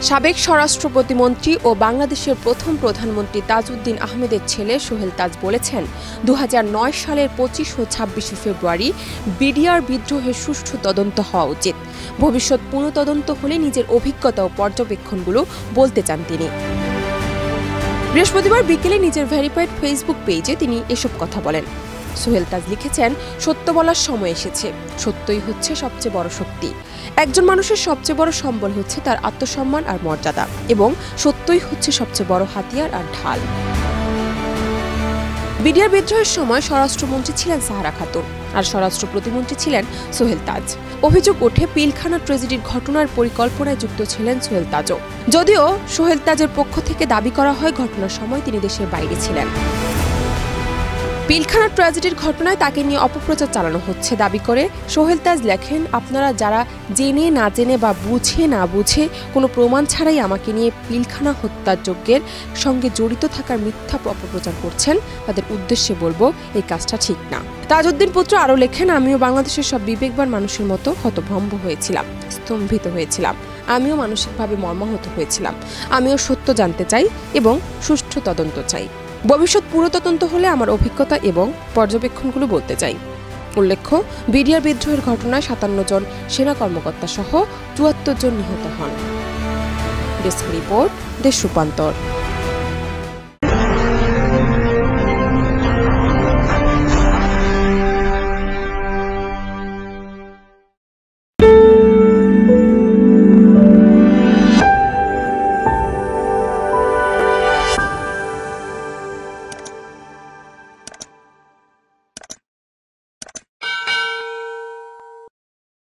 সাবেক স্বরাষ্ট্র প্রতিমন্ত্রী ও বাংলাদেশের প্রথম প্রধানমন্ত্রী তাজউদ্দিন আহমেদের ছেলে সোহেল তাজ বলেছেন, ২০০৯ সালের ২৫ ও ২৬ ফেব্রুয়ারি বিডিআর বিদ্রোহের সুষ্ঠু তদন্ত হওয়া উচিত। ভবিষ্যৎ পুনঃতদন্ত হলে নিজের অভিজ্ঞতা ও পর্যবেক্ষণগুলো বলতে চান তিনি। বৃহস্পতিবার বিকেলে নিজের ভেরিফাইড ফেসবুক পেজে তিনি এসব কথা বলেন। সোহেল তাজ লিখেছেন, সত্য বলার সময় এসেছে। সত্যই হচ্ছে সবচেয়ে বড় শক্তি। একজন মানুষের সবচেয়ে বড় সম্বল হচ্ছে তার আত্মসম্মান আর মর্যাদা, এবং সত্যই হচ্ছে সবচেয়ে বড় হাতিয়ার আর ঢাল। বিডিআর বিদ্রোহের সময় স্বরাষ্ট্রমন্ত্রী ছিলেন সাহারা খাতুন আর স্বরাষ্ট্র প্রতিমন্ত্রী ছিলেন সোহেল তাজ। অভিযোগ ওঠে পিলখানা ট্র্যাজেডির ঘটনার পরিকল্পনায় যুক্ত ছিলেন সোহেল তাজও। যদিও সোহেল তাজের পক্ষ থেকে দাবি করা হয় ঘটনার সময় তিনি দেশের বাইরে ছিলেন। পিলখানা ট্র্যাজেডির ঘটনায় তাকে নিয়ে অপপ্রচার চালানো হচ্ছে দাবি করে সোহেল তাজ লেখেন, আপনারা যারা জেনে না জেনে বা বুঝে না বুঝে কোনো প্রমাণ ছাড়াই আমাকে নিয়ে পিলখানা হত্যাযজ্ঞের সঙ্গে জড়িত থাকার মিথ্যা অপপ্রচার করছেন, তাদের উদ্দেশ্যে বলবো এই কাজটা ঠিক না। তাজউদ্দিন পুত্র আরও লেখেন, আমিও বাংলাদেশের সব বিবেকবান মানুষের মতো হতভম্ব হয়েছিলাম, স্তম্ভিত হয়েছিলাম। আমিও মানসিকভাবে মর্মাহত হয়েছিলাম। আমিও সত্য জানতে চাই এবং সুষ্ঠু তদন্ত চাই। ভবিষ্যৎ পুরো তদন্ত হলে আমার অভিজ্ঞতা এবং পর্যবেক্ষণগুলো বলতে চাই। উল্লেখ্য, বিডিআর বিদ্রোহের ঘটনায় ৫৭ জন সেনা কর্মকর্তা সহ ৭৪ জন নিহত হন। ডেস্ক রিপোর্ট, দেশ রূপান্তর।